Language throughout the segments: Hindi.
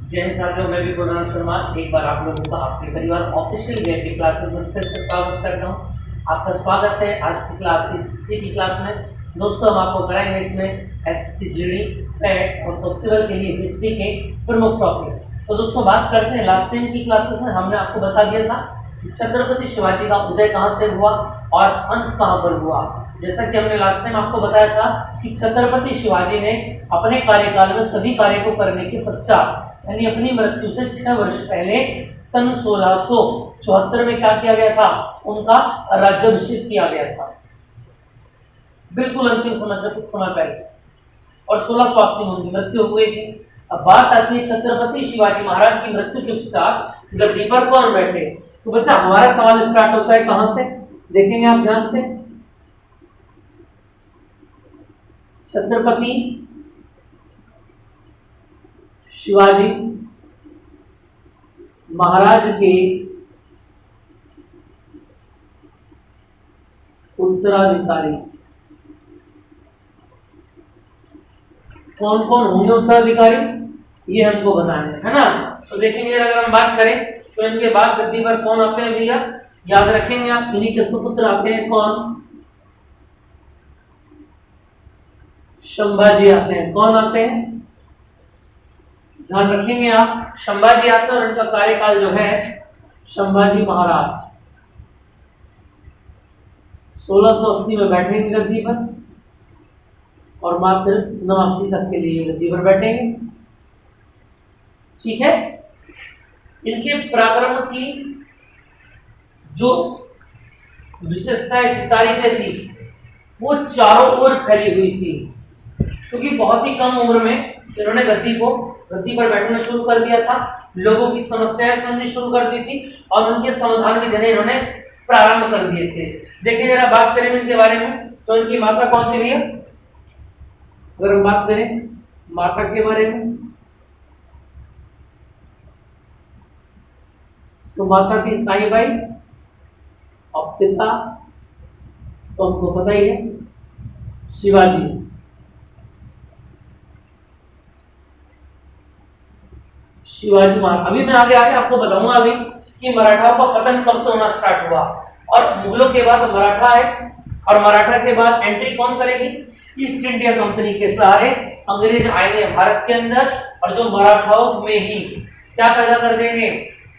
जय हिंद साथियों, मैं भी प्रोग्राम शर्मा एक बार आप लोगों का अपने परिवार ऑफिशियल वीआईपी क्लासेस में फिर से स्वागत करता हूँ। आपका स्वागत है आज की क्लास हिस्ट्री की क्लास में। दोस्तों, हम आपको कराएंगे इसमें एसएससी जीडी पैट और फेस्टिवल के लिए हिस्ट्री के प्रमुख टॉपिक। तो दोस्तों, बात करते हैं लास्ट टाइम की क्लासेस में हमने आपको बता दिया था कि छत्रपति शिवाजी का उदय कहाँ से हुआ और अंत कहाँ पर हुआ। जैसा कि हमने लास्ट टाइम आपको बताया था कि छत्रपति शिवाजी ने अपने कार्यकाल में सभी कार्य को करने के पश्चात यानी अपनी मृत्यु से 6 वर्ष पहले सन 1674 में क्या किया गया था, उनका राज्याभिषेक किया गया था, बिल्कुल अंतिम समय से कुछ समय पहले। और 1680 में उनकी मृत्यु हो गई थी। अब बात आती है छत्रपति शिवाजी महाराज की मृत्यु के पश्चात गद्दी पर कौन बैठे। तो बच्चा, हमारा सवाल स्टार्ट होता है कहां से, देखेंगे आप ध्यान से। छत्रपति शिवाजी महाराज के उत्तराधिकारी कौन कौन होंगे उत्तराधिकारी, ये हमको बताना है ना। तो देखेंगे अगर हम बात करें तो इनके बाद गद्दी पर कौन आते हैं भैया, याद रखेंगे आप, इन्हीं के सुपुत्र आते हैं कौन, संभाजी आते हैं। कौन आते हैं, ध्यान रखेंगे आप, संभाजी आते हैं और उनका कार्यकाल जो है संभाजी महाराज 1680 में बैठेंगे गद्दी पर और मात्र 89 तक के लिए गद्दी पर बैठेंगे। ठीक है। इनके पराक्रम की जो विशेषताएं तारीखें थी वो चारों ओर फैली हुई थी, क्योंकि बहुत ही कम उम्र में इन्होंने गद्दी पर बैठना शुरू कर दिया था, लोगों की समस्याएं सुननी शुरू कर दी थी और उनके समाधान भी देने इन्होंने प्रारंभ कर दिए थे। देखिए जरा बात करें इनके बारे में तो इनकी माता कौन थी भैया, अगर हम बात करें माता के बारे में तो माता थी साईबाई और पिता तो हमको पता ही है शिवाजी। शिवाजी महाराज, अभी मैं आगे आपको बताऊंगा अभी कि मराठाओं का पतन कब से होना स्टार्ट हुआ और मुगलों के बाद मराठा आए और मराठा के बाद एंट्री कौन करेगी, ईस्ट इंडिया कंपनी के सहारे अंग्रेज आएंगे भारत के अंदर और जो मराठाओं में ही क्या पैदा कर देंगे,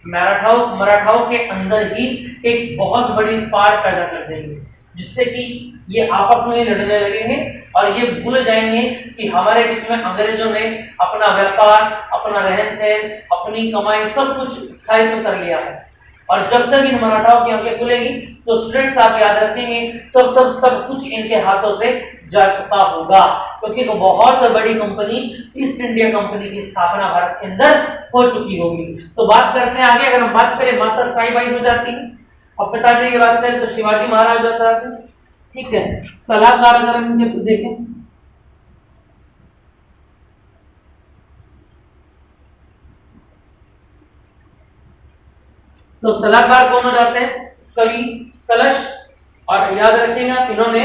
मराठाओं के अंदर ही एक बहुत बड़ी फाड़ पैदा कर देंगे, जिससे कि ये आपस में लड़ने लगेंगे और ये भूल जाएंगे कि हमारे बीच में अंग्रेजों ने अपना व्यापार, अपना रहन सहन, अपनी कमाई सब कुछ स्थायित्व कर लिया है। और जब तक इन मराठाओं की आंखें खुलेगी तो स्टूडेंट्स आप याद रखेंगे तब सब कुछ इनके हाथों से जा चुका होगा, क्योंकि तो बहुत बड़ी कंपनी ईस्ट इंडिया कंपनी की स्थापना भारत के अंदर हो चुकी होगी। तो बात करते हैं आगे। अगर हम बात करें माता साईबाई हो जाती है और पिताजी की बात करें तो शिवाजी महाराज होता है। ठीक है। सलाहकार अगर हम देखें तो सलाहकार कौन हो जाते हैं, कवि कलश। और याद रखेंगे आप, इन्होंने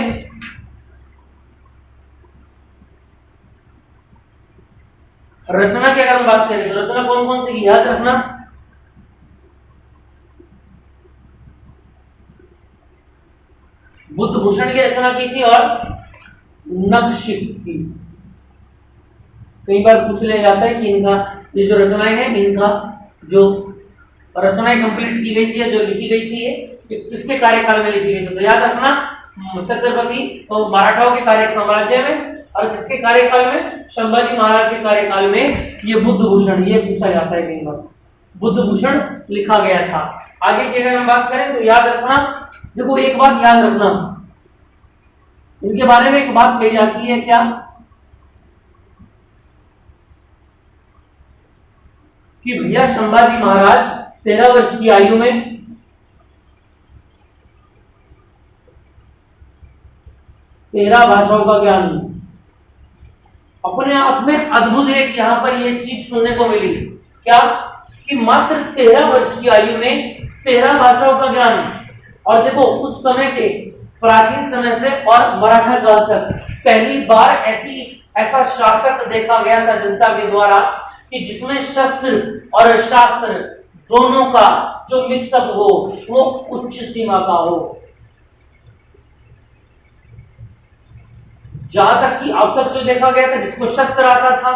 रचना की अगर हम बात करें तो रचना कौन कौन सी याद रखना, बुद्ध भूषण की रचना की थी और नखशिख की। कई बार पूछ लिया जाता है कि इनका ये जो रचनाएं हैं, इनका जो रचनाएं कंप्लीट की गई थी या जो लिखी गई थी ये किसके कार्यकाल में लिखी गई थी, तो याद रखना छत्रपति तो मराठाओं के कार्य साम्राज्य में और किसके कार्यकाल में, संभाजी महाराज के कार्यकाल में ये बुद्ध भूषण, ये पूछा जाता है कई बार, बुद्ध भूषण लिखा गया था। आगे की अगर हम बात करें तो याद रखना, देखो एक बात याद रखना, इनके बारे में एक बात कही जाती है क्या कि भैया संभाजी महाराज 13 वर्ष की आयु में 13 भाषाओं का ज्ञान, अपने आप में अद्भुत है कि यहां पर यह चीज सुनने को मिली क्या कि मात्र 13 वर्ष की आयु में 13 भाषाओं का ज्ञान। और देखो उस समय के प्राचीन समय से और मराठा काल तक पहली बार ऐसा शासक देखा गया था जनता के द्वारा कि जिसमें शस्त्र और शास्त्र दोनों का जो मिक्सअप हो वो उच्च सीमा का हो। जहां तक कि अब तक जो देखा गया था, जिसको शस्त्र आता था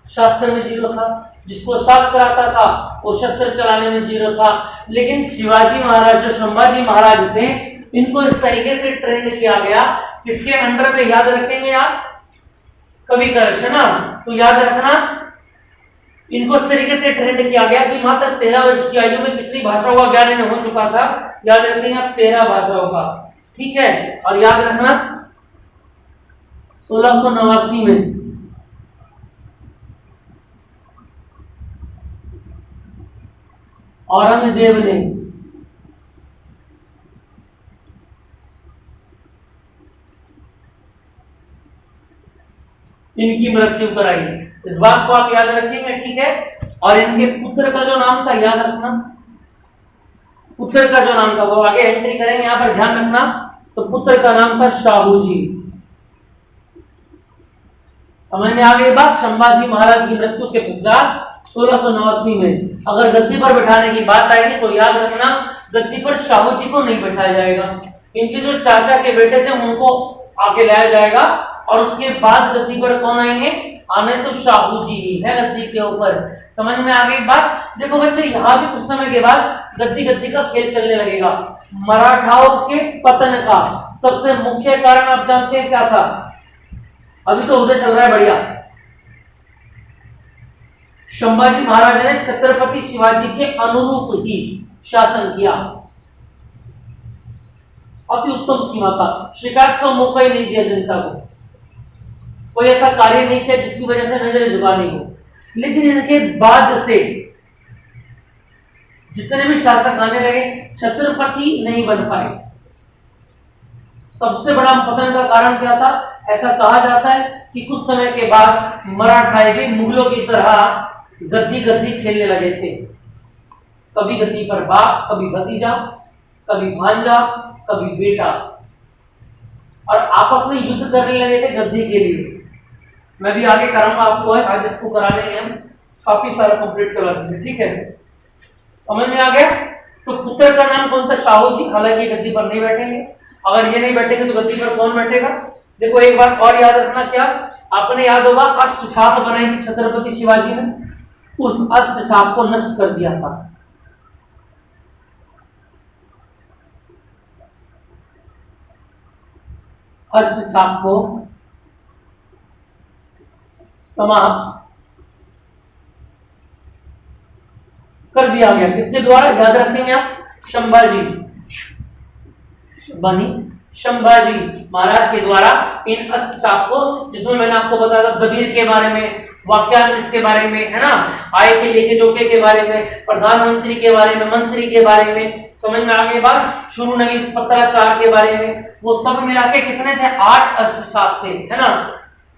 शास्त्र में 0 था, जिसको शास्त्र आता था वो शस्त्र चलाने में 0 था। लेकिन शिवाजी महाराज, जो संभाजी महाराज थे, इनको इस तरीके से ट्रेंड किया गया, किसके अंडर पे याद रखेंगे आप, कवि कलश, है ना। तो याद रखना, इनको इस तरीके से ट्रेंड किया गया कि मात्र 13 वर्ष की आयु में कितनी भाषाओं का ज्ञान इन्हें हो चुका था, याद रखेंगे आप 13 भाषाओं का, ठीक है। और याद रखना 1689 में औरंगजेब ने इनकी मृत्यु कराई। इस बात को आप याद रखेंगे, ठीक है। और इनके पुत्र का जो नाम था, याद रखना, पुत्र का जो नाम था वो आगे एंट्री करेंगे, यहां पर ध्यान रखना। तो पुत्र का नाम था शाहू जी। समझ में आ गई बात। संभाजी महाराज की मृत्यु के पश्चात 1689 में अगर गद्दी पर बैठाने की बात आएगी तो याद रखना, गद्दी पर शाहू जी को नहीं बैठाया जाएगा, इनके जो चाचा के बेटे थे उनको आके लाया जाएगा। और उसके बाद गद्दी पर कौन आएंगे, आने तो शाहू जी ही है गद्दी के ऊपर। समझ में आ गई बात। देखो बच्चे, यहाँ भी कुछ समय के बाद गद्दी का खेल चलने लगेगा। मराठाओं के पतन का सबसे मुख्य कारण आप जानते हैं क्या था, अभी तो उधर चल रहा है बढ़िया। संभाजी महाराज ने छत्रपति शिवाजी के अनुरूप ही शासन किया, अति उत्तम सीमा का, शिकायत का मौका ही नहीं दिया जनता को, कोई ऐसा कार्य नहीं किया जिसकी वजह से नजरें झुकानी हो। लेकिन इनके बाद से जितने भी शासक आने लगे, छत्रपति नहीं बन पाए। सबसे बड़ा पतन का कारण क्या था, ऐसा कहा जाता है कि कुछ समय के बाद मराठाए भी मुगलों की तरह गद्दी खेलने लगे थे। कभी गद्दी पर बाप, कभी भतीजा, कभी भांजा, कभी बेटा, और आपस में युद्ध करने लगे थे गद्दी के लिए। मैं भी आगे कराऊंगा आपको, है आज इसको करा देंगे हम, काफी सारा कंप्लीट करा देंगे, ठीक है। समझ में आ गया। तो पुत्र का नाम कौन था, शाहू जी। हालांकि गद्दी पर नहीं बैठेंगे, अगर ये नहीं बैठेंगे तो गद्दी पर कौन बैठेगा। देखो एक बात और याद रखना, क्या आपने याद होगा अष्ट छाप बनाई थी छत्रपति शिवाजी ने, उस अष्ट छाप को नष्ट कर दिया था। अष्ट छाप को समाप्त कर दिया गया, किसके द्वारा, याद रखेंगे आप, संभाजी महाराज के द्वारा इन अष्ट छाप को, जिसमें मैंने आपको बताया था दबीर के बारे में, वाक्यांश के बारे में, है ना, आय के लेखे जोखे के बारे में, प्रधानमंत्री के बारे में, मंत्री के बारे में, समझ में आ गई बात, शुरू नवीस पत्राचार के बारे में, वो सब मिला के कितने थे, 8 अष्ट छाप थे, है ना,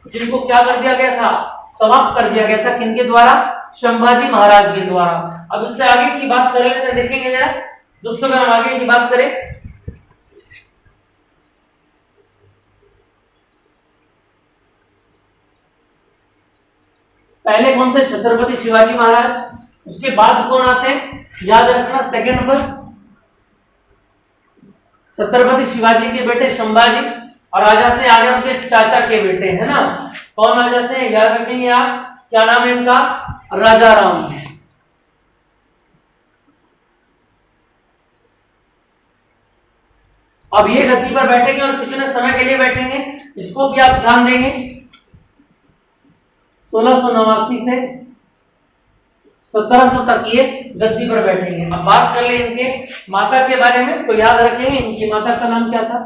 जिनको क्या कर दिया गया था, समाप्त कर दिया गया था। किनके द्वारा, संभाजी महाराज के द्वारा। अब इससे आगे की बात कर लेते हैं, देखेंगे जरा दोस्तों, अगर हम आगे की बात करें, पहले कौन थे, छत्रपति शिवाजी महाराज, उसके बाद कौन आते हैं, याद रखना सेकंड पर छत्रपति शिवाजी के बेटे संभाजी, और आ जाते हैं आगे उनके चाचा के बेटे, है ना, कौन आ जाते हैं, याद रखेंगे आप, क्या नाम है इनका, राजा राम। अब ये गद्दी पर बैठेंगे और कितने समय के लिए बैठेंगे, इसको भी आप ध्यान देंगे। 1689 से 1700 तक ये गद्दी पर बैठेंगे। अब बात कर ले इनके माता के बारे में, तो याद रखेंगे इनकी माता का नाम क्या था,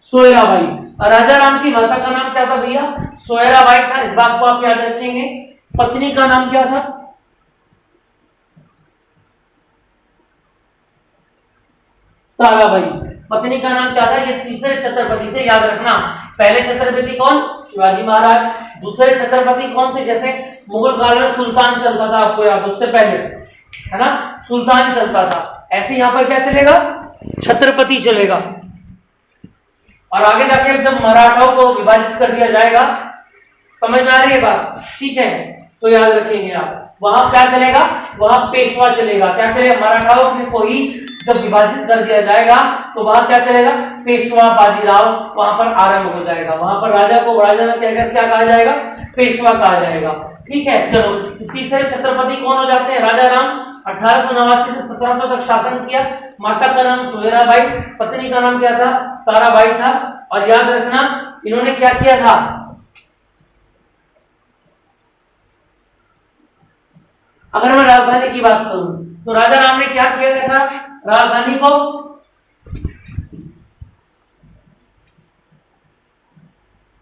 सोयराबाई। राजा राम की माता का नाम क्या था भैया, सोयराबाई था, इस बात को आप याद रखेंगे। पत्नी का नाम क्या था, ताराबाई। पत्नी का नाम क्या था, ये तीसरे छत्रपति थे, याद रखना। पहले छत्रपति कौन, शिवाजी महाराज। दूसरे छत्रपति कौन थे, जैसे मुगल काल में सुल्तान चलता था, आपको याद, उससे पहले, है ना, सुल्तान चलता था, ऐसे यहां पर क्या चलेगा, छत्रपति चलेगा। और आगे जाके जब मराठाओं को विभाजित कर दिया जाएगा, समझ में आ रही है बात? ठीक है, तो याद रखेंगे आप, वहां क्या चलेगा, वहां पेशवा चलेगा। क्या चलेगा? मराठाओं को ही जब विभाजित कर दिया जाएगा तो वहां क्या चलेगा, पेशवा बाजीराव वहां पर आरंभ हो जाएगा। वहां पर राजा को राजा ने क्या कहा जाएगा, पेशवा कहा जाएगा। ठीक है, चलो तीसरे छत्रपति कौन हो जाते हैं, राजा राम। 1889 से 1700 तक शासन किया। माता का नाम सुहेराबाई, पत्नी का नाम क्या था, ताराबाई था। और याद रखना इन्होंने क्या किया था, अगर मैं राजधानी की बात करूं तो राजा राम ने क्या किया गया था, राजधानी को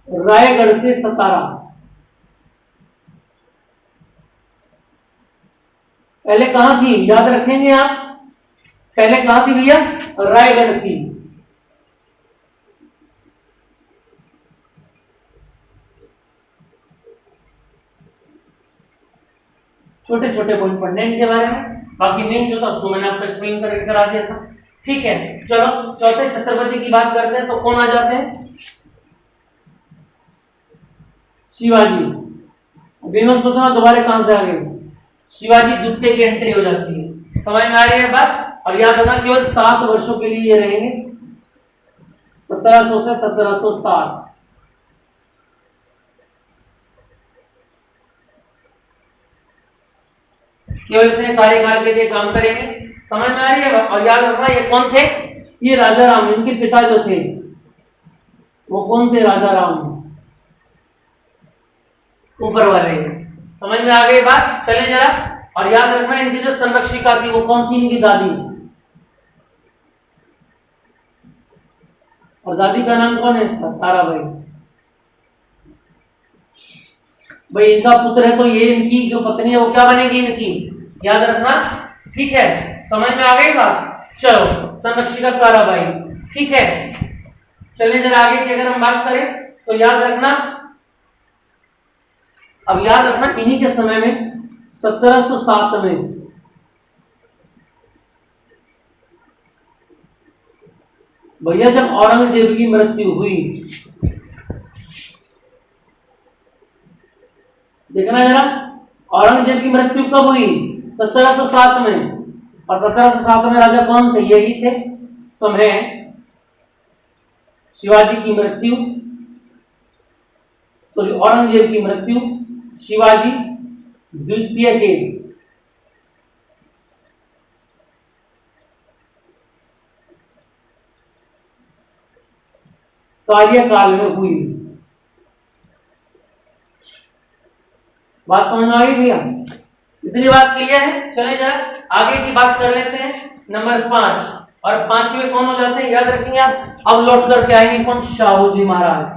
रायगढ़ से सतारा, पहले कहां थी याद रखेंगे आप, पहले कहां थी भैया, रायगढ़ थी। छोटे छोटे पॉइंट पढ़ने इनके बारे में, बाकी मेन जो था उसको मैंने आपको एक्सप्लेन करके करा दिया था। ठीक है, चलो चौथे छत्रपति की बात करते हैं तो कौन आ जाते हैं, शिवाजी। अभी मैं सोच रहा दोबारा कहां से आ गए, शिवाजी द्वितीय की एंट्री हो जाती है। समझ में आ रही है बात? और याद रखना केवल 7 वर्षों के लिए ये रहेंगे, 1700 से 1707। केवल इतने कार्यकाल के लिए काम करेंगे। समझ में आ रही है? और याद रखना ये कौन थे, ये राजा राम, इनके पिता जो थे वो कौन थे, राजा राम, ऊपर वाले। समझ में आ गई बात? चले जरा। और याद रखना इनकी जो संरक्षिका थी वो कौन थी, इनकी दादी। और दादी का नाम कौन है इसका, ताराबाई। भाई इनका पुत्र है तो ये इनकी जो पत्नी है वो क्या बनेगी, इनकी, याद रखना। ठीक है, समझ में आ गई बात? चलो संरक्षिका ताराबाई। ठीक है, चलिए जरा आगे की अगर हम बात करें तो याद रखना, अब याद रखना इन्हीं के समय में 1707 में भैया जब औरंगजेब की मृत्यु हुई, देखना जरा, औरंगजेब की मृत्यु कब हुई, 1707 में। और 1707 में राजा कौन थे, यही थे समय शिवाजी की मृत्यु, सॉरी औरंगजेब की मृत्यु शिवाजी द्वितीय के कार्यकाल में हुई। बात समझ में आ गई भैया? इतनी बात क्लियर है? चले जरा आगे की बात कर लेते हैं। नंबर 5 और 5वें कौन हो जाते हैं, याद रखेंगे आप। अब लौट करके आएंगे कौन, शाहू जी महाराज।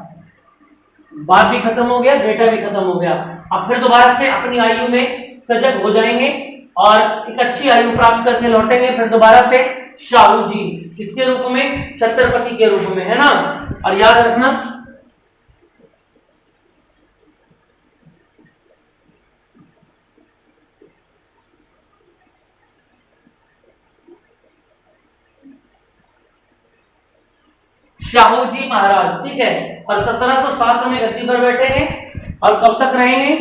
बात भी खत्म हो गया, डेटा भी खत्म हो गया। अब फिर दोबारा से अपनी आयु में सजग हो जाएंगे और एक अच्छी आयु प्राप्त करके लौटेंगे फिर दोबारा से शाहू जी, किसके रूप में, छत्रपति के रूप में, है ना। और याद रखना शाहू जी महाराज, ठीक है। और 1707 में गद्दी पर बैठेंगे और कब तक रहेंगे,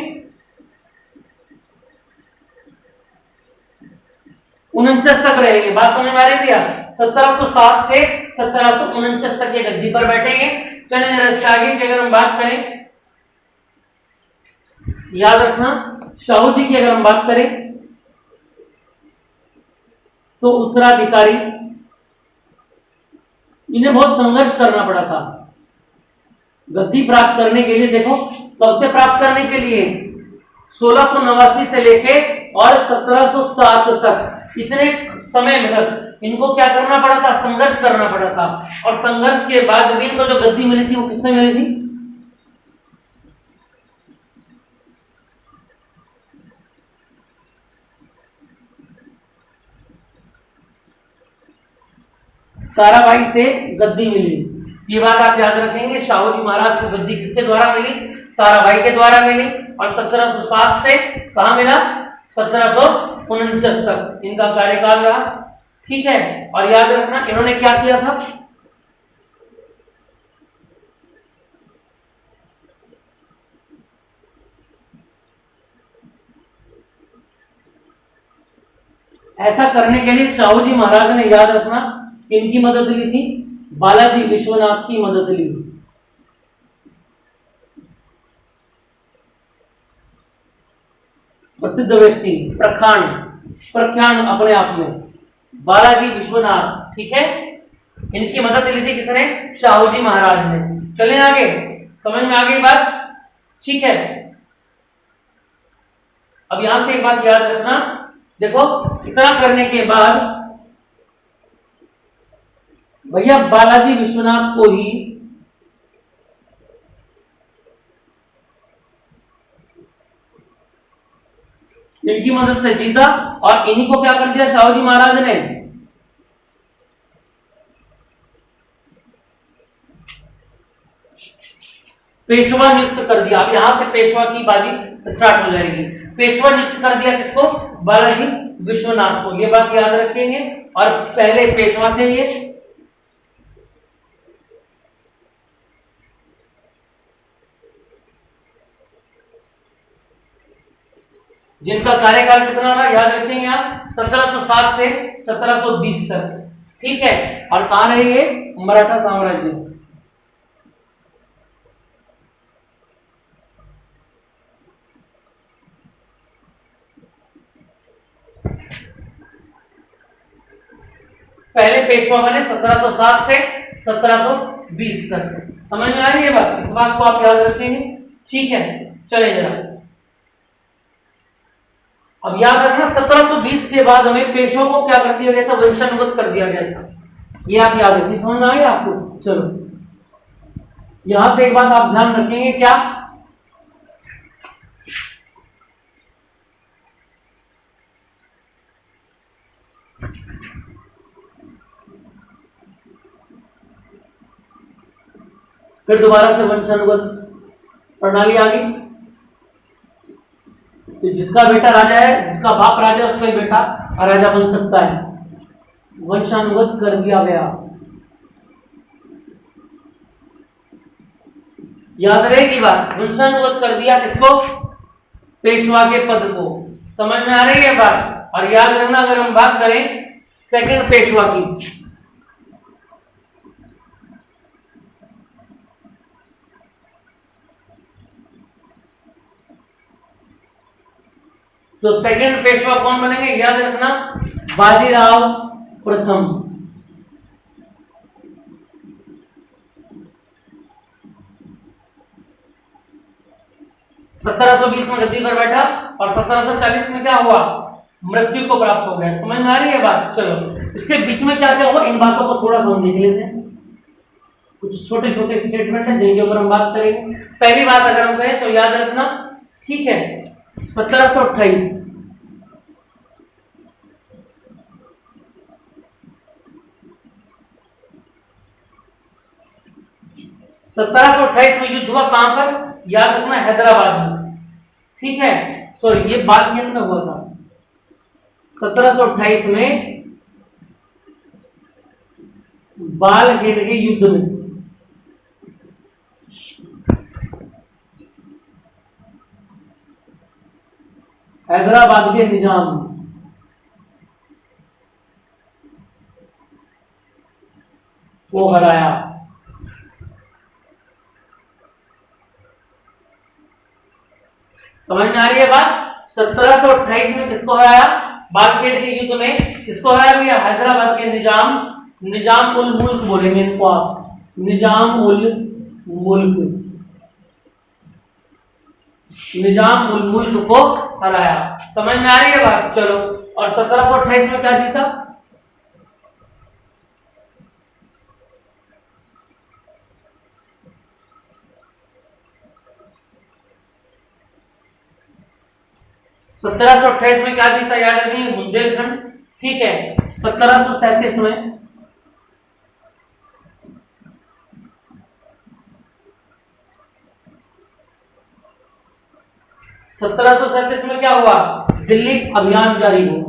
49 तक रहेंगे। बात समझ में आ रही है? 1707 से 1749 तक ये गद्दी पर बैठेंगे। चलिए जरा इससे आगे की अगर हम बात करें, याद रखना शाहू जी की अगर हम बात करें तो उत्तराधिकारी, इन्हें बहुत संघर्ष करना पड़ा था गद्दी प्राप्त करने के लिए। देखो कब से प्राप्त करने के लिए, 1689 से लेके और 1707 तक, इतने समय में इनको क्या करना पड़ा था, संघर्ष करना पड़ा था। और संघर्ष के बाद भी इनको जो गद्दी मिली थी वो किसने मिली थी, ताराबाई से गद्दी मिली। ये बात आप याद रखेंगे, शाहू जी महाराज को गद्दी किसके द्वारा मिली, ताराबाई के द्वारा मिली। और 1707 से कहा मिला, 1749 तक इनका कार्यकाल रहा। ठीक है, और याद रखना इन्होंने क्या किया था, ऐसा करने के लिए शाहू जी महाराज ने, याद रखना, किनकी मदद ली थी? बालाजी विश्वनाथ की मदद ली। प्रसिद्ध व्यक्ति, प्रख्यान अपने आप में, बालाजी विश्वनाथ, ठीक है। इनकी मदद ली थी किसने? शाहू जी महाराज ने। चलें आगे, समझ में आ गई बात? ठीक है। अब यहां से एक बात याद रखना, देखो इतना करने के बाद भैया बालाजी विश्वनाथ को ही इनकी मदद से जीता, और इन्हीं को क्या कर दिया शाहू जी महाराज ने? पेशवा नियुक्त कर दिया। अब यहां से पेशवा की बाजी स्टार्ट हो जाएगी। पेशवा नियुक्त कर दिया किसको? बालाजी विश्वनाथ को। ये बात याद रखेंगे। और पहले पेशवा थे ये, जिनका कार्यकाल कितना रहा याद रखेंगे आप, 1707 से 1720 तक, ठीक है। और कहां रहे ये? मराठा साम्राज्य। पहले पेशवा बने 1707 से 1720 तक। समझ में आ रही है बात? इस बात को आप याद रखेंगे, ठीक है। चले जरा, अब याद रखना 1720 के बाद हमें पेशवा को क्या कर दिया गया था? वंशानुगत कर दिया गया था। ये आप याद रखिए। समझ में आ गया आपको? चलो यहां से एक बात आप ध्यान रखेंगे, क्या? फिर दोबारा से वंशानुगत प्रणाली आ गई। तो जिसका बेटा राजा है, जिसका बाप राजा है, उसका ही बेटा राजा बन सकता है। वंशानुगत कर दिया गया। याद रहेगी बात, वंशानुगत कर दिया किसको? पेशवा के पद को। समझ में आ रही है बात? और याद रखना, अगर हम बात करें सेकंड पेशवा की, तो सेकंड पेशवा कौन बनेंगे? याद रखना, बाजीराव प्रथम। सत्रह 1720 में गद्दी पर बैठा, और 1740 में क्या हुआ? मृत्यु को प्राप्त हो गया। समझ में आ रही है बात? चलो इसके बीच में क्या क्या हुआ, इन बातों को थोड़ा सा हम देख लेते हैं। कुछ छोटे छोटे स्टेटमेंट हैं जिनके ऊपर हम बात करेंगे। पहली बात अगर हम कहें तो याद रखना, ठीक है, 1728 1728 में युद्ध हुआ। कहां पर? याद रखना, हैदराबाद में, ठीक है। सॉरी, ये बालखेड़ में हुआ था। 1728 में बालखेड़ के युद्ध में हैदराबाद के निजाम को हराया। समझ में आ रही है बात? 1728 में किसको हराया? बालखेड़ के युद्ध में किसको हराया भैया? हैदराबाद के निजाम उल मुल्क बोलेंगे इनको आप, निजाम उल मुल्क को हराया। समझ में आ रही है बात? चलो, और 1728 में क्या जीता? में क्या जीता? याद रखिए, बुंदेलखंड, ठीक है। 1737 में क्या हुआ? दिल्ली अभियान जारी हुआ,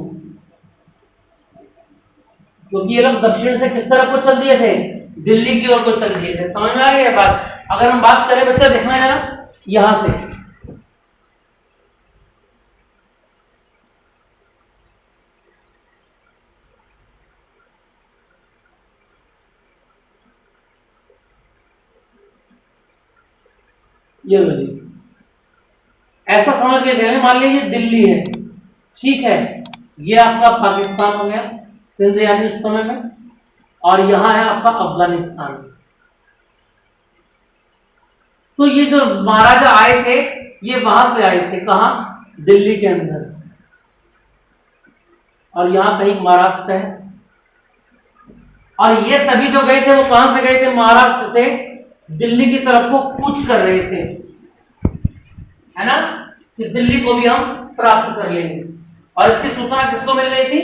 क्योंकि ये लोग दक्षिण से किस तरफ को चल दिए थे? दिल्ली की ओर को चल दिए थे। समझ में आ रही है बात? अगर हम बात करें बच्चा, देखना जरा यहां से, ये लो जी, ऐसा समझ के चलें, मान लीजिए दिल्ली है, ठीक है, ये आपका पाकिस्तान हो गया, सिंध यानी उस समय में, और यहां है आपका अफगानिस्तान। तो ये जो महाराजा आए थे, ये वहां से आए थे, कहां? दिल्ली के अंदर, और यहां कहीं महाराष्ट्र है। और ये सभी जो गए थे वो कहां से गए थे? महाराष्ट्र से दिल्ली की तरफ को कूच कर रहे थे, है ना, कि दिल्ली को भी हम प्राप्त कर लेंगे। और इसकी सूचना किसको मिल रही थी?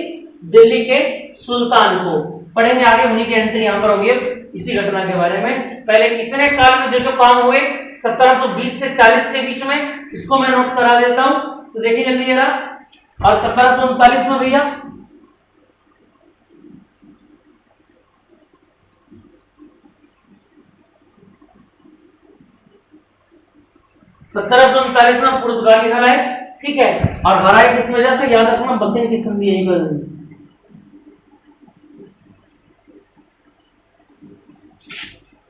दिल्ली के सुल्तान को। पढ़ेंगे आगे, उन्हीं की एंट्री यहां पर होगी इसी घटना के बारे में। पहले इतने काल में जो जो काम हुए 1720 से 40 के बीच में, इसको मैं नोट करा देता हूं, तो देखिए जल्दी जरा। और 1739 में भैया 1739 में पुर्तगाली हराए, ठीक है, और हराए किस वजह से? याद रखना, बसेन की संधि यहीं पर हुई।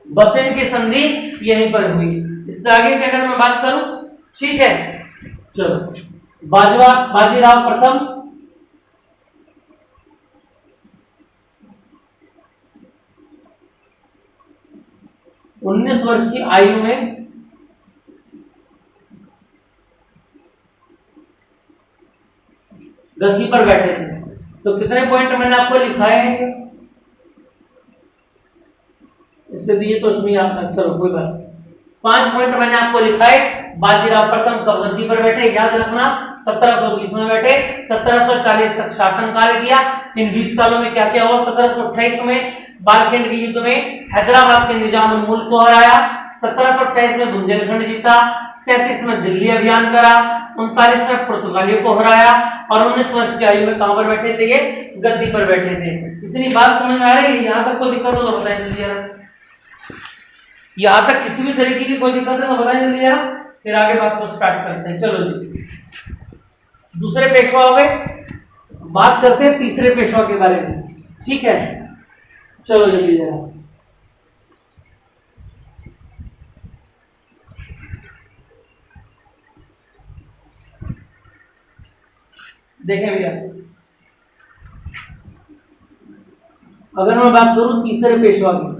बसेन की संधि यहीं पर हुई। इससे आगे की अगर मैं बात करूं, ठीक है, चलो, बाजीराव प्रथम 19 वर्ष की आयु में गद्दी पर बैठे थे। तो कितने पॉइंट मैंने आपको लिखाए हैं? इससे दिए तो इसमें आप, चलो कोई बात, 5 पॉइंट मैंने आपको लिखाए। बाजीराव प्रथम कब गद्दी पर बैठे? याद रखना, 1720 में बैठे, 1740 तक शासन काल किया। इन 20 सालों में क्या क्या हुआ? 1728 में बालखंड के युद्ध में हैदराबाद के निजाम उल मुल्क को हराया, 1728 में बुंदेलखंड जीता, 37 में दिल्ली अभियान करा, 39 में पुर्तगालियों को हराया, और 19 वर्ष की आयु में कहां पर बैठे थे? ये गद्दी पर बैठे थे। इतनी बात समझ में आ रही है? यहां तक कोई दिक्कत हो तो बताएं जल्दी जरा। यहां तक किसी भी तरीके की कोई दिक्कत है तो बताएं जल्दी जरा, फिर आगे बात को स्टार्ट करते हैं। चलो जी, दूसरे पेशवा हो गए, बात करते हैं तीसरे पेशवा के बारे में, ठीक है। चलो जल्दी जरा, देखें भैया, अगर मैं बात करूं तीसरे पेशवा की,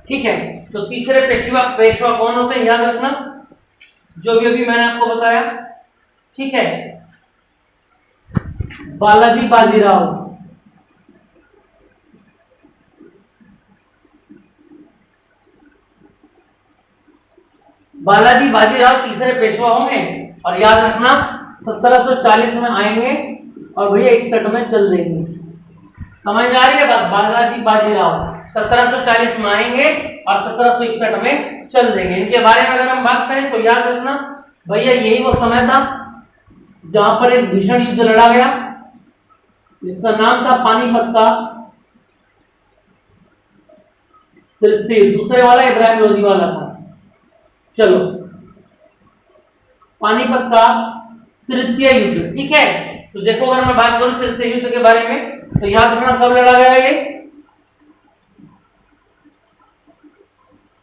ठीक है, तो तीसरे पेशवा कौन होते हैं? याद रखना, जो भी अभी मैंने आपको बताया, ठीक है, बालाजी बाजीराव, बालाजी बाजीराव तीसरे पेशवा होंगे। और याद रखना 1740 में आएंगे और भैया 61 में चल देंगे। समझ में आ रही है बात? बालाजी बाजीराव 1740 में आएंगे और 1761 में चल देंगे। इनके बारे में अगर हम बात करें तो याद रखना भैया, यही वो समय था जहां पर एक भीषण युद्ध लड़ा गया जिसका नाम था पानीपत का तृतीय, दूसरे वाला इब्राहिम लोधी वाला था। चलो, पानीपत का तृतीय युद्ध, ठीक है। तो देखो, अगर मैं बात करूं तृतीय युद्ध के बारे में तो याद रखना कब लड़ा गया ये,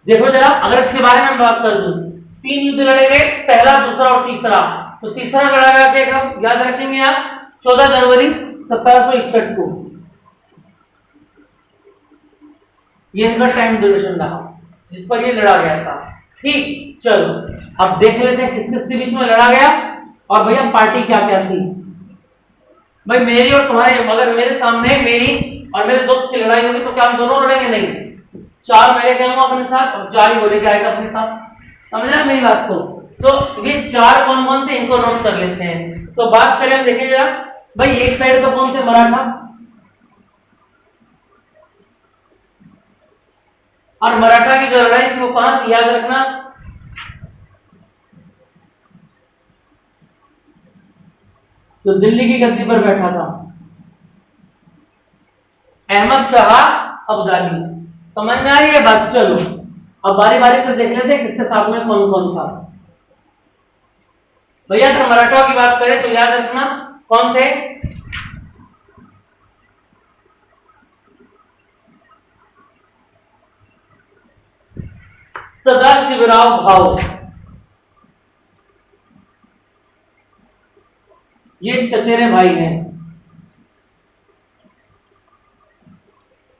देखो जरा, अगर इसके बारे में बात कर दूं, 3 युद्ध लड़े गए, पहला, दूसरा और तीसरा। तो तीसरा लड़ा गया क्या, कब याद रखेंगे आप? 14 जनवरी 1761 को। ये इनका टाइम ड्यूरेशन रहा जिस पर ये लड़ा गया था, ठीक। चलो, अब देख लेते हैं किस किस के बीच में लड़ा गया और भैया पार्टी क्या क्या थी। भाई मेरी और तुम्हारे, अगर मेरे सामने मेरी और मेरे दोस्त की लड़ाई होगी तो क्या हम दोनों लड़ेंगे? नहीं, 4 मैं लेके आऊंगा अपने साथ और 4 ही वो लेके आएगा अपने साथ। समझ रहे मेरी बात को? तो ये 4 कौन कौन थे, इनको नोट कर लेते हैं। तो बात करें, हम देखिए जरा, भाई एक साइड का कौन थे? मराठा। और मराठा की जो लड़ाई थी वो कहां थी? याद रखना, तो दिल्ली की गद्दी पर बैठा था अहमद शाह अब्दाली। समझ में आ रही है बात? चलो, अब बारी बारी से देख लेते हैं किसके साथ में कौन कौन था। भैया अगर मराठा की बात करें तो याद रखना कौन थे? सदाशिवराव भाऊ, ये चचेरे भाई हैं।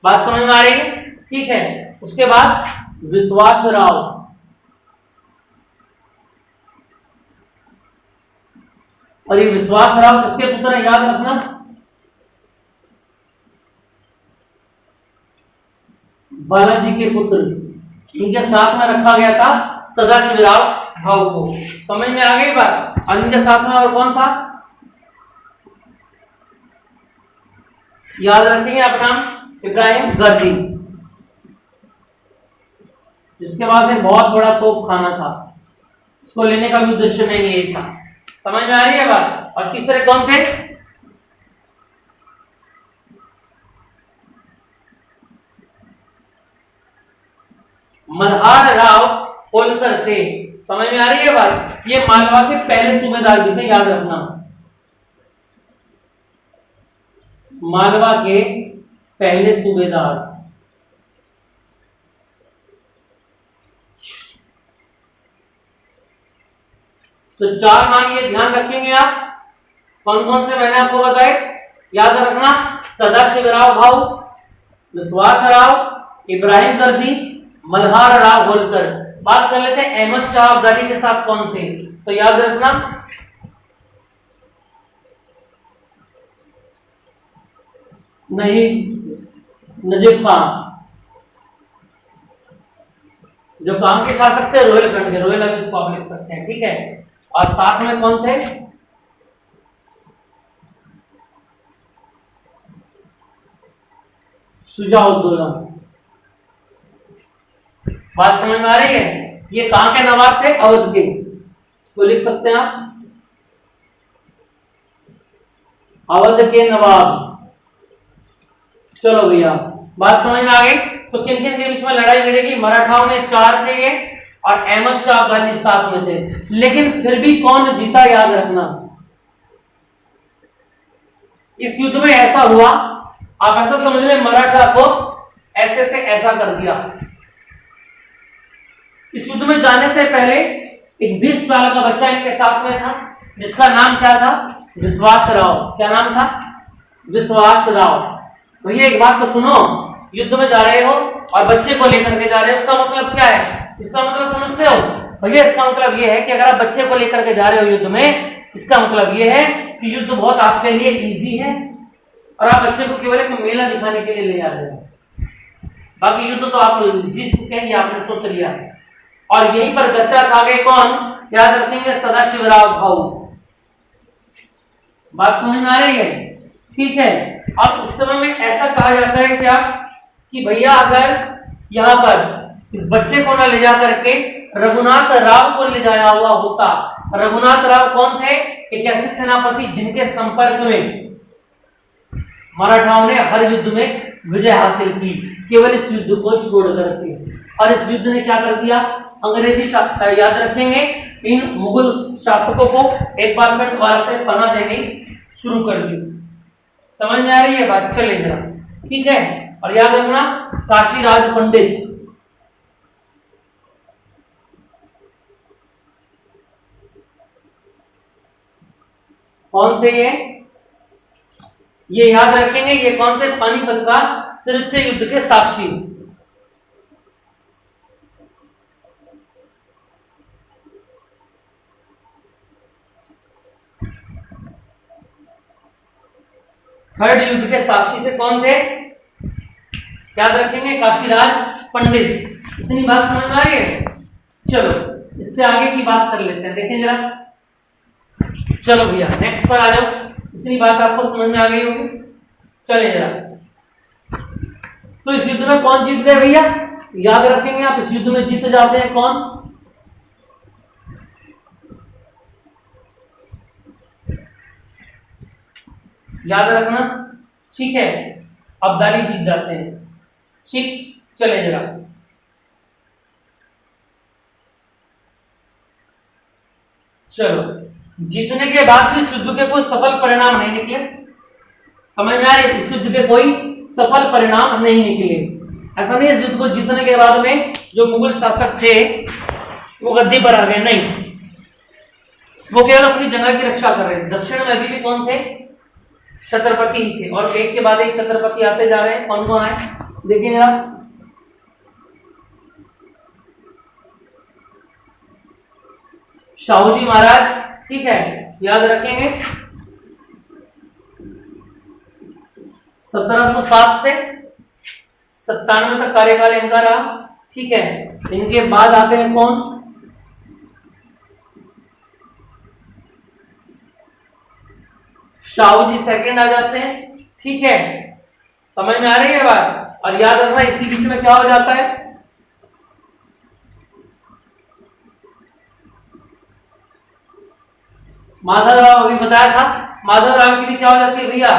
बात समझ में आ रही है? ठीक है। उसके बाद विश्वासराव, और ये विश्वासराव किसके पुत्र है याद रखना, बालाजी के पुत्र। इनके साथ में रखा गया था सदाशिवराव भाऊ को। समझ में आ गई बात? और इनके साथ में और कौन था याद रखेंगे अपना, इब्राहिम गर्दी, जिसके पास एक बहुत बड़ा तोप खाना था। इसको लेने का भी उद्देश्य में यही था। समझ में आ रही है बात? और तीसरे कौन थे? मल्हार राव होलकर थे। समझ में आ रही है बात? ये मालवा के पहले सूबेदार भी थे, याद रखना। मालवा के पहले सूबेदार। तो चार नाम ये ध्यान रखेंगे आप, कौन कौन से मैंने आपको बताए, याद रखना। सदाशिवराव भाऊ, विश्वासराव, इब्राहिम गर्दी, मल्हार राव होलकर। बात कर लेते हैं अहमद शाह अब्दाली के साथ कौन थे, तो याद रखना नहीं, नजीब खान, जो काम के शासक थे रोहिलखंड के, रोहिल अभी इसको आप लिख सकते हैं, ठीक है। और साथ में कौन थे, शुजाउद्दौला। बात समझ में आ रही है? ये कहां के नवाब थे? अवध के। इसको लिख सकते हैं आप, अवध के नवाब। चलो भैया बात समझ में आ गई। तो किन किन के बीच में लड़ाई लड़ेगी? मराठाओं में 4 थे ये, और अहमद शाह अब्दाली साथ में थे। लेकिन फिर भी कौन जीता याद रखना। इस युद्ध में ऐसा हुआ, आप ऐसा समझ लें मराठा को ऐसे से ऐसा कर दिया। इस युद्ध में जाने से पहले एक 20 साल का बच्चा इनके साथ में था, जिसका नाम क्या था? विश्वासराव। क्या नाम था? विश्वासराव। भैया एक बात तो सुनो, युद्ध में जा रहे हो और बच्चे को लेकर के जा रहे हो, इसका मतलब क्या है? इसका मतलब समझते हो भैया? इसका मतलब यह है कि अगर आप बच्चे को लेकर के जा रहे हो युद्ध में, इसका मतलब यह है कि युद्ध बहुत आपके लिए इजी है, और आप बच्चे को केवल एक मेला दिखाने के लिए ले जा रहे हो। बाकी युद्ध तो आप जीत चुके हैं, आपने सोच लिया। और यहीं पर गच्चा खा गए कौन? याद रखेंगे, सदाशिवराव भाऊ। बात समझ में आ रही है? ठीक है। अब उस समय में ऐसा कहा जाता है क्या कि भैया अगर यहां पर इस बच्चे को ना ले जा करके रघुनाथ राव को ले जाया हुआ होता। रघुनाथ राव कौन थे? एक ऐसे सेनापति जिनके संपर्क में मराठाओं ने हर युद्ध में विजय हासिल की, केवल इस युद्ध को छोड़ करके। और इस युद्ध ने क्या कर दिया? अंग्रेजी याद रखेंगे, इन मुगल शासकों को एक बार में दोबारा से पनाह देनी शुरू कर दी। समझ में आ रही है बात? चले जरा, ठीक है। और याद रखना, काशीराज पंडित, कौन थे ये याद रखेंगे। ये कौन थे? पानीपत का तृतीय युद्ध के साक्षी। थर्ड युद्ध के साक्षी थे, कौन थे? याद रखेंगे, काशीराज पंडित। इतनी बात समझ में आ रही है? चलो इससे आगे की बात कर लेते हैं, देखें जरा। चलो भैया नेक्स्ट पर आ जाओ। इतनी बात आपको समझ में आ गई होगी। चले जरा, तो इस युद्ध में कौन जीत गए भैया? याद रखेंगे आप, इस युद्ध में जीत जाते हैं कौन? याद रखना, ठीक है। अब्दाली जीत जाते हैं, ठीक। चले जरा, चलो जीतने के बाद भी इस युद्ध के कोई सफल परिणाम नहीं निकले। समझ में आ रही? इस युद्ध के कोई सफल परिणाम नहीं निकले। ऐसा नहीं इस युद्ध को जीतने के बाद में जो मुगल शासक थे वो गद्दी पर आ गए, नहीं, वो केवल अपनी जगह की रक्षा कर रहे थे। दक्षिण में अभी भी कौन थे? छत्रपति ही थे, और एक के बाद एक छत्रपति आते जा रहे हैं। कौन कौन आए देखिए आप। शाहू जी महाराज, ठीक है, याद रखेंगे। 1707 से 97 तक कार्यकाल इनका रहा, ठीक है। इनके बाद आते हैं कौन? शाहू जी सेकंड आ जाते हैं, ठीक है। समझ में आ रही है बात? और याद रखना इसी बीच में क्या हो जाता है, माधवराव, अभी बताया था, माधवराव की भी क्या हो जाती है भैया?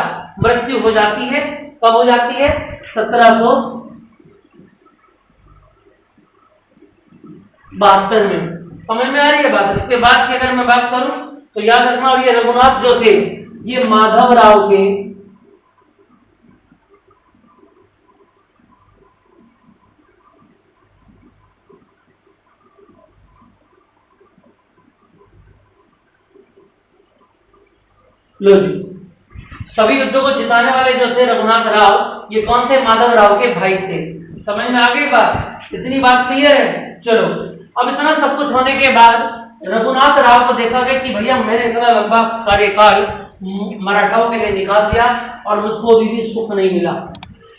मृत्यु हो जाती है। कब हो जाती है? 1772 में। समझ में आ रही है बात? इसके बाद की अगर मैं बात करूं तो याद रखना, और ये रघुनाथ जो थे ये माधवराव के लो जी, सभी युद्धों को जिताने वाले जो थे रघुनाथ राव, ये कौन थे? माधवराव के भाई थे। समझ में आ गई बात? इतनी बात क्लियर है? चलो, अब इतना सब कुछ होने के बाद रघुनाथ राव को देखा गया कि भैया मैंने इतना लंबा कार्यकाल मराठाओं के लिए निकाल दिया और मुझको अभी भी सुख नहीं मिला,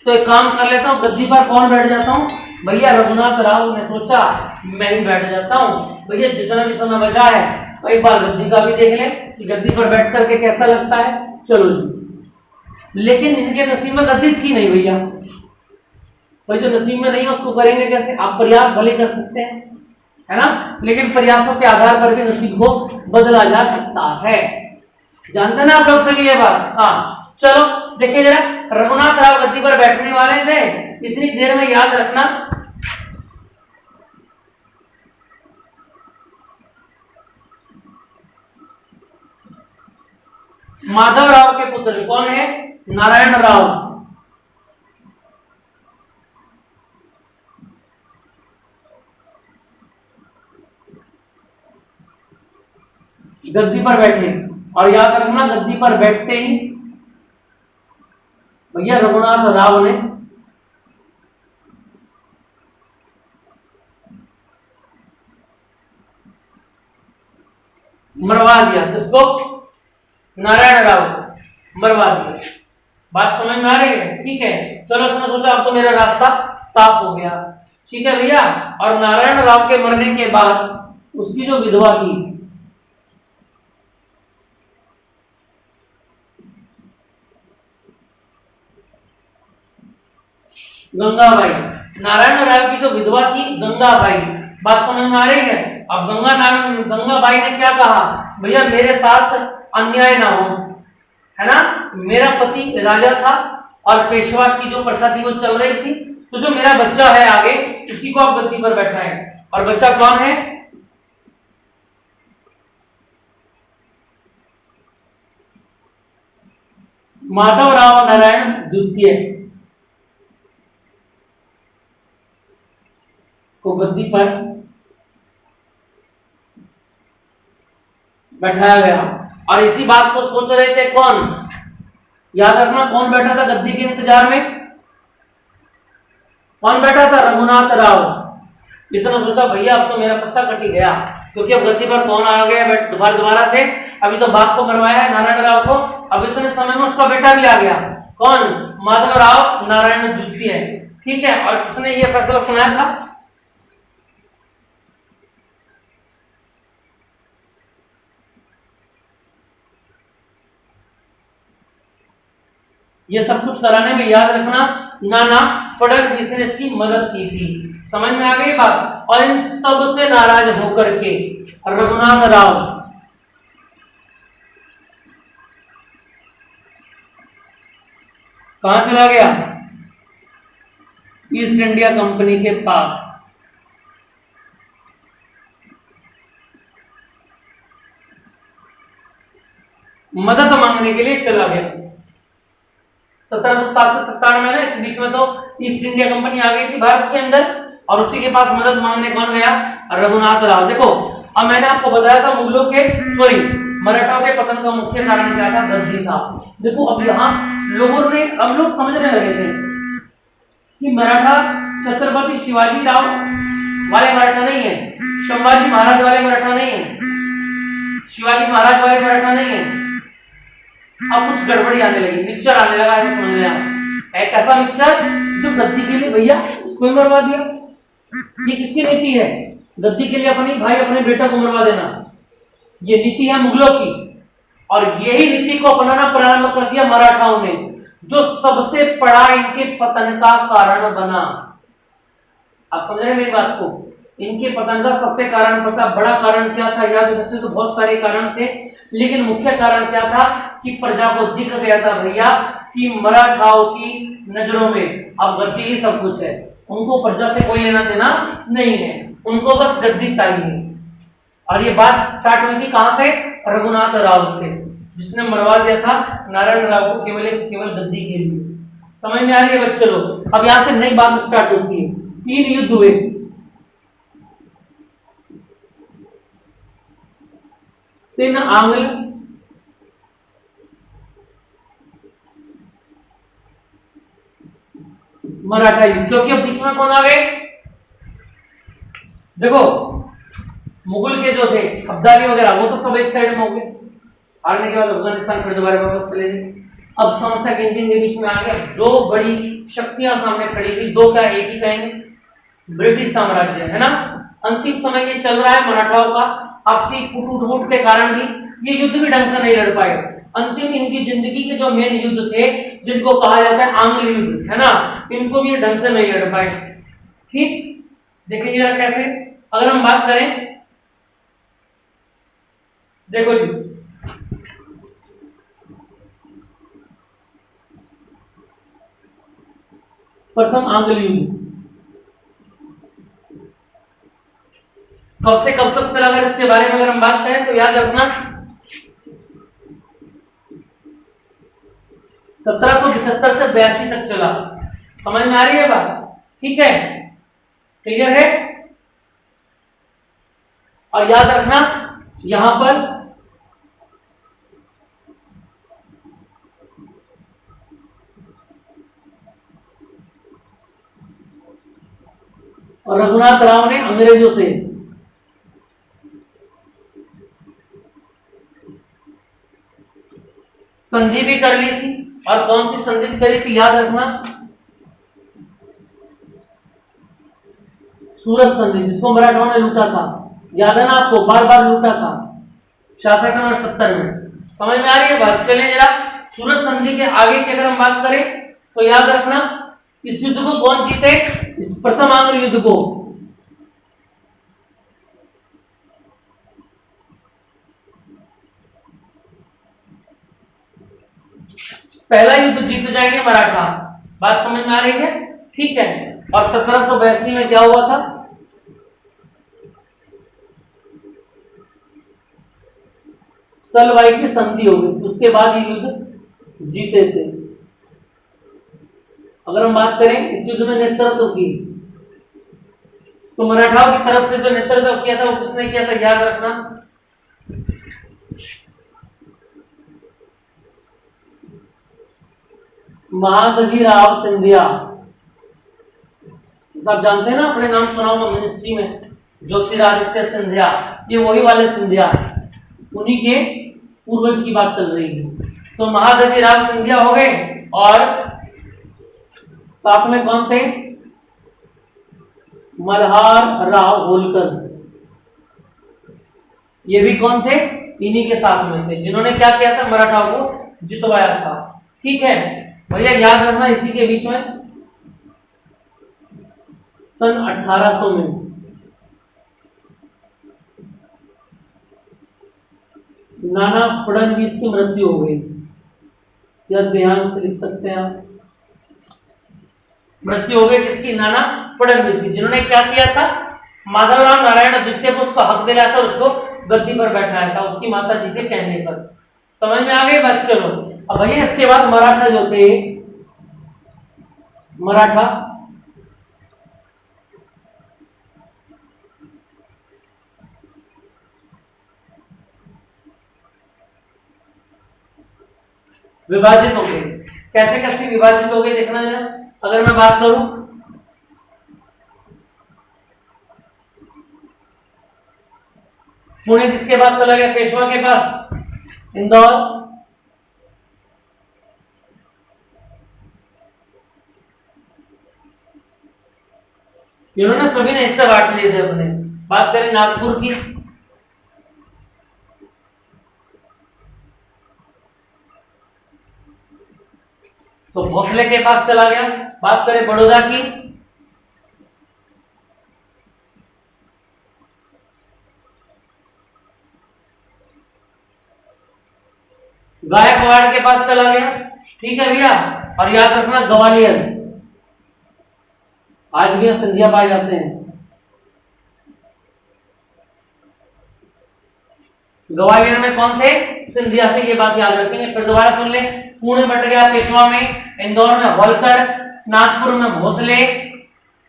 तो एक काम कर लेता हूँ, गद्दी पर कौन बैठ जाता हूँ? भैया रघुनाथ राव ने सोचा मैं ही बैठ जाता हूँ। भैया जितना भी समय बचा है एक बार गद्दी का भी देख ले कि गद्दी पर बैठ करके कैसा लगता है। चलो जी, लेकिन इनके नसीब में गद्दी थी नहीं भैया। भाई जो नसीब में नहीं है उसको करेंगे कैसे? आप प्रयास भले कर सकते हैं, है ना, लेकिन प्रयासों के आधार पर भी नसीब को बदला जा सकता है। जानते ना आप लोग सभी ये बात? हाँ, चलो देखिए जरा, रघुनाथ राव गद्दी पर बैठने वाले थे, इतनी देर में याद रखना माधवराव के पुत्र कौन है? नारायण राव। गद्दी पर बैठे, और याद रखना गद्दी पर बैठते ही भैया रघुनाथ राव ने मरवा दिया। किसको? नारायण राव को मरवा दिया। बात समझ में आ रही है? ठीक है, चलो उसने सोचा अब तो मेरा रास्ता साफ हो गया, ठीक है भैया। और नारायण राव के मरने के बाद उसकी जो विधवा थी, गंगाबाई, नारायण राव की जो विधवा थी गंगाबाई, बात समझ में आ रही है? अब गंगाबाई ने क्या कहा? भैया मेरे साथ अन्याय ना हो, है ना, मेरा पति राजा था और पेशवा की जो प्रथा थी वो चल रही थी, तो जो मेरा बच्चा है आगे उसी को आप गद्दी पर बैठाएं। और बच्चा कौन है? माधवराव नारायण द्वितीय को गद्दी पर बैठाया गया। और इसी बात को सोच रहे थे कौन? याद रखना कौन बैठा था गद्दी के इंतजार में? कौन बैठा था? रघुनाथ राव। इसने सोचा भैया अब तो मेरा पत्ता कट ही गया, क्योंकि अब गद्दी पर कौन आ गया दोबारा से? अभी तो बाप को मरवाया है नारायण राव को, अब इतने समय में उसका बेटा भी आ गया। कौन? माधवराव नारायण द्वितीय, ठीक है। और किसने ये फैसला सुनाया था? ये सब कुछ कराने में याद रखना नाना फडणवीस ने इसकी मदद की थी। समझ में आ गई बात? और इन सब से नाराज होकर के रघुनाथ राव कहां चला गया? ईस्ट इंडिया कंपनी के पास। मदद मांगने के लिए चला गया। 1707 से 97 में ना, बीच में तो ईस्ट इंडिया कंपनी आ गई थी भारत के अंदर, और उसी के पास मदद मांगने कौन गया? रघुनाथ राव। देखो अब मैंने आपको बताया था मुगलों के मराठाओं के पतन का मुख्य कारण क्या था? गद्दी था। देखो अब यहाँ लोगों ने, अब लोग समझने लगे थे कि मराठा छत्रपति शिवाजी राव वाले मराठा नहीं है, संभाजी महाराज वाले मराठा नहीं है, शिवाजी महाराज वाले मराठा नहीं है। अब कुछ गड़बड़ी आने लगी, मिक्सचर आने लगा, ऐसा समझ में आया। एक ऐसा मिक्सचर जो गद्दी के लिए भैया इसको ही मरवा दिया। ये किसकी नीति है? गद्दी के लिए अपनी भाई अपने बेटा को मरवा देना, ये नीति है मुगलों की। और यही नीति को अपनाना प्रारंभ कर दिया मराठाओं ने, जो सबसे बड़ा इनके पतन का कारण बना। आप समझ रहे हैं मेरी बात को? इनके पतन का सबसे कारण पता, बड़ा कारण क्या था? याद वैसे तो बहुत सारे कारण थे, लेकिन मुख्य कारण क्या था कि प्रजा को दिख गया था भैया कि मराठाओं की नजरों में अब गद्दी ही सब कुछ है, उनको प्रजा से कोई लेना देना नहीं है, उनको बस गद्दी चाहिए। और ये बात स्टार्ट हुई थी कहां से? रघुनाथ राव से, जिसने मरवा दिया था नारायण राव को केवल गद्दी के लिए। समझ में आ रही है बच्चे लोग? अब यहां से नई बात स्टार्ट होती है। 3 युद्ध हुए, तीन आंग्ल, मराठा युद्ध। क्योंकि अब बीच में कौन आ गए? देखो मुगल के जो थे अब्दाली वगैरह, वो तो सब एक साइड में हो गए, हारने के बाद अफगानिस्तान फिर दोबारा वापस चले गए। अब समस्या किन किन के बीच में आ गया? 2 बड़ी शक्तियां सामने खड़ी थी, 2 क्या एक ही कहेंगे, ब्रिटिश साम्राज्य, है ना। अंतिम समय ये चल रहा है मराठाओं का, आपसी फूट के कारण भी ये युद्ध भी ढंग से नहीं लड़ पाए। अंतिम इनकी जिंदगी के जो मेन युद्ध थे, जिनको कहा जाता है आंग्ल युद्ध, है ना, इनको भी ढंग से नहीं लड़ पाए। ठीक, देखिए जरा कैसे, अगर हम बात करें, देखो जी, प्रथम आंग्ल युद्ध कब से कब तक चला? अगर इसके बारे में अगर हम बात करें तो याद रखना 1775 से 82 तक चला। समझ में आ रही है बात? ठीक है, क्लियर है? और याद रखना यहां पर और रघुनाथ राव ने अंग्रेजों से संधि भी कर ली थी। और कौन सी संधि करी थी? याद रखना सूरत संधि, जिसको मराठाओं ने लूटा था। याद है ना आपको? बार बार लूटा था 66 में और 70 में। समझ में आ रही है बात? चलिए जरा सूरत संधि के आगे की अगर हम बात करें तो याद रखना इस युद्ध को कौन जीते? इस प्रथम आंग्ल युद्ध को पहला युद्ध जीत जाएंगे मराठा। बात समझ में आ रही है? ठीक है। और 1782 में क्या हुआ था? सलवाई की संधि हो गई, उसके बाद ये युद्ध जीते थे। अगर हम बात करें इस युद्ध में नेतृत्व की, तो मराठाओं की तरफ से जो नेतृत्व किया था वो किसने किया था? याद रखना महादजी राव सिंधिया। सब जानते हैं ना, अपने नाम सुना होगा मिनिस्ट्री में, ज्योतिरादित्य सिंधिया, ये वही वाले सिंधिया, उन्हीं के पूर्वज की बात चल रही है। तो महादजी राव सिंधिया हो गए, और साथ में कौन थे? मल्हार राव होलकर, ये भी कौन थे? इन्हीं के साथ में थे, जिन्होंने क्या किया था? मराठाओं को जितवाया था। ठीक है भैया, याद रखना इसी के बीच में सन 1800 में नाना फडणवीस की मृत्यु हो गई। या देहांत लिख सकते हैं आप, मृत्यु हो गई किसकी? नाना फडणवीस की, जिन्होंने क्या किया था? माधवराव नारायण द्वितीय को उसको हक दिलाया था, उसको गद्दी पर बैठाया था उसकी माता जी के कहने पर। समझ में आ गई बात? चलो अब भैया इसके बाद मराठा जो थे, मराठा विभाजित हो गए। कैसे कैसे विभाजित हो गए देखना जरा। अगर मैं बात करूं, पुणे किसके पास चला गया? पेशवा के पास। इंदौर, इन्होंने सभी ने हिस्से बांट लिए थे अपने। बात करें नागपुर की, तो भोसले के पास चला गया। बात करें बड़ौदा की, गायकवाड़ के पास चला गया। ठीक है भैया। और याद रखना ग्वालियर, आज भी सिंधिया पाए जाते हैं। ग्वालियर में कौन थे? सिंधिया थे, ये बात याद रखेंगे। फिर दोबारा सुन ले। पुणे बट गया पेशवा में, इंदौर में होलकर, नागपुर में भोसले,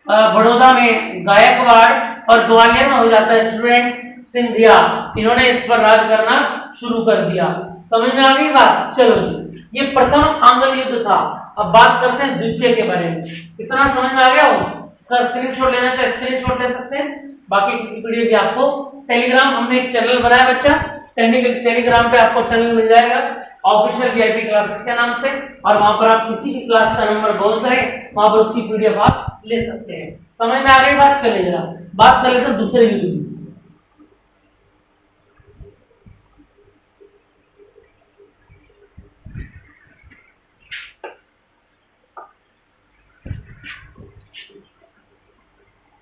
बड़ौदा में गायकवाड़ और ग्वालियर में हो जाता है स्टूडेंट्स सिंधिया। इन्होंने इस पर राज करना शुरू कर दिया। समझ में आ गई बात? चलो जी, ये प्रथम आंग्ल युद्ध था। अब बात करते हैं द्वितीय के बारे में। इतना समझ में आ गया हो? इसका स्क्रीनशॉट लेना चाहे स्क्रीनशॉट ले सकते हैं। बाकी किसी पीडीएफ भी आपको टेलीग्राम, हमने एक चैनल बनाया बच्चा, टेलीग्राम पे आपको चैनल मिल जाएगा ऑफिशियल वीआईपी क्लासेस के नाम से, और वहां पर आप किसी भी क्लास का नंबर बोल करें, वहां पर उसकी पीडीएफ आप ले सकते हैं। समझ में आ गई बात? चले जरा बात कर लेते हैं दूसरे युद्ध की।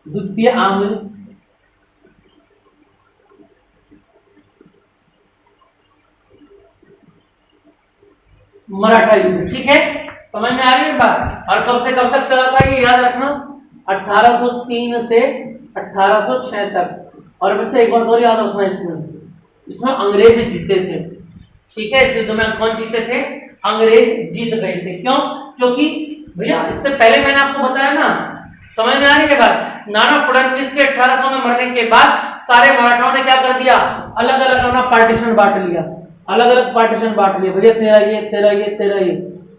द्वितीय आंग्ल मराठा युद्ध। ठीक है, समझ में आ रही है बात? और कब से कब तक चला था ये याद रखना, 1803 से 1806 तक। और बच्चा एक बात और याद रखना, इसमें अंग्रेज जीते थे। ठीक है, इस युद्ध में कौन जीते थे? अंग्रेज जीत गए थे। क्यों? क्योंकि भैया इससे पहले मैंने आपको बताया ना, समझ में आ रही है बात? नाना फडणवीस के 1800 में मरने के बाद सारे मराठाओं ने क्या कर दिया? अलग अलग अपना पार्टीशन बांट लिया, अलग अलग पार्टीशन बांट लिए। भैया तेरा ये, तेरा ये, तेरा ये,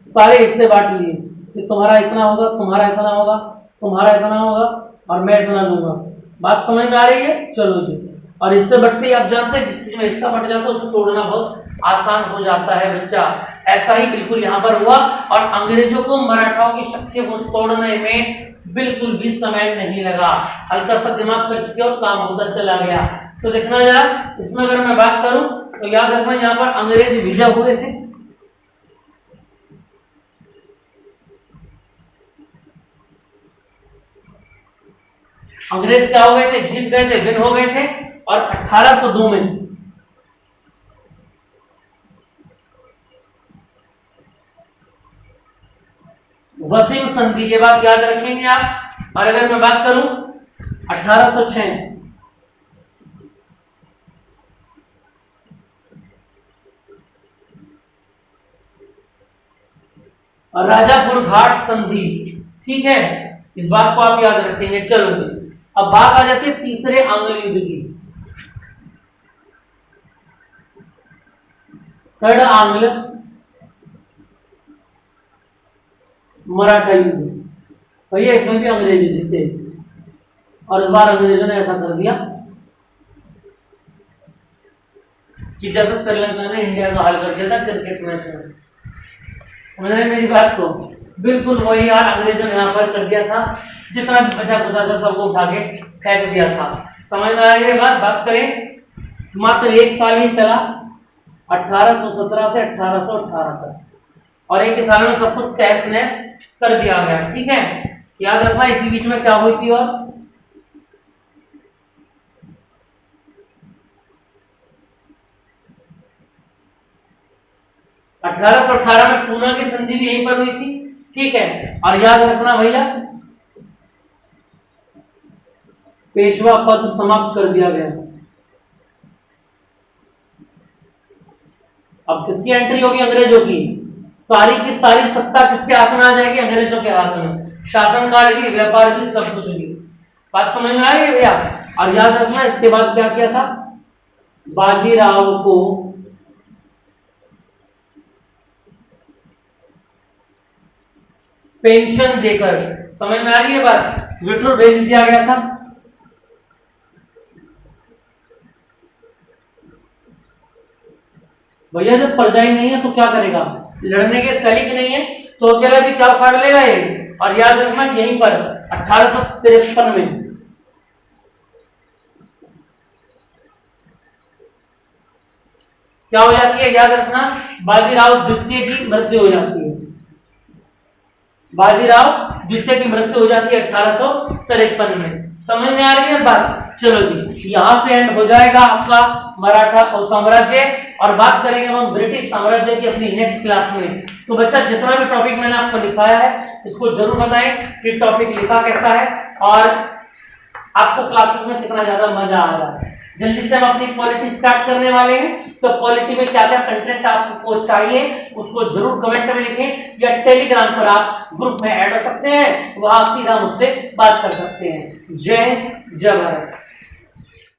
सारे हिस्से बांट लिए कि तुम्हारा इतना होगा, तुम्हारा इतना होगा, तुम्हारा इतना होगा और मैं इतना लूंगा। बात समझ में आ रही है? चलो जी। और इससे बढ़ते ही आप जानते हैं जिस चीज में हिस्सा बढ़ जाता है उसे तोड़ना बहुत आसान हो जाता है बच्चा। ऐसा ही बिल्कुल यहाँ पर हुआ और अंग्रेजों को मराठाओं की शक्ति को तोड़ने में बिल्कुल भी समय नहीं लगा। हल्का सा दिमाग खर्च किया और काम होता चला गया। तो देखना जरा, इसमें अगर मैं बात करूं तो याद रखना यहाँ पर अंग्रेज विजय हुए थे। अंग्रेज क्या हो गए थे? जीत गए थे, विन हो गए थे। और 1802 में वसीम संधि, ये बात याद रखेंगे आप। और अगर मैं बात करूं 1806 और राजापुर घाट संधि। ठीक है, इस बात को आप याद रखेंगे। चलो जी, अब बात आ जाती है तीसरे आंग्ल युद्ध की। थर्ड आंग्ल मराठा युद्ध। भैया इसमें भी अंग्रेज जीते और इस बार अंग्रेजों ने ऐसा कर दिया कि जैसे श्रीलंका ने इंडिया का हाल कर दिया था क्रिकेट मैच में। समझ रहे मेरी बात को? बिल्कुल वही हाल अंग्रेजों ने यहाँ पर कर दिया था। जितना भी बचा खुदा था सबको उठा के फेंक दिया था। समझ में आ रही है बात? बात करें मात्र एक साल ही चला, 1817 से 1818 तक, और एक साल में सब कुछ तहस नहस कर दिया गया। ठीक है, याद रखना इसी बीच में क्या हुई थी। और 1818 में पूना की संधि भी यहीं पर हुई थी। ठीक है, और याद रखना भैया पेशवा पद समाप्त कर दिया गया। अब किसकी एंट्री होगी? अंग्रेजों की। सारी की सारी सत्ता किसके हाथ में आ जाएगी? अंग्रेजों के हाथ में। शासनकाल की, व्यापार की, सब कुछ की। बात समझ में आ रही है भैया? और याद रखना इसके बाद क्या किया था? बाजीराव को पेंशन देकर। समझ में आ रही है बात? विड्रॉ भेज दिया गया था। भैया जब परजाई नहीं है तो क्या करेगा? लड़ने के सलीक नहीं है तो अकेला भी क्या उखाड़ लेगा ये। और याद रखना यहीं पर 1853 में क्या हो जाती है, याद रखना, बाजीराव द्वितीय की मृत्यु हो जाती है। बाजीराव द्वितीय की मृत्यु हो जाती है 1853 में। समझ में आ रही है बात? चलो जी, यहां से एंड हो जाएगा आपका मराठा साम्राज्य, और बात करेंगे हम ब्रिटिश साम्राज्य की अपनी नेक्स्ट क्लास में। तो बच्चा जितना भी टॉपिक मैंने आपको लिखाया है इसको जरूर बताएं कि टॉपिक लिखा कैसा है और आपको क्लासेस में कितना ज्यादा मजा आ रहा है। जल्दी से हम अपनी पॉलिटी स्टार्ट करने वाले हैं, तो पॉलिटी में क्या क्या कंटेंट आपको चाहिए उसको जरूर कमेंट में लिखें, या टेलीग्राम पर आप ग्रुप में ऐड हो सकते हैं, वहां सीधा मुझसे बात कर सकते हैं। जय हिंद, जय भारत।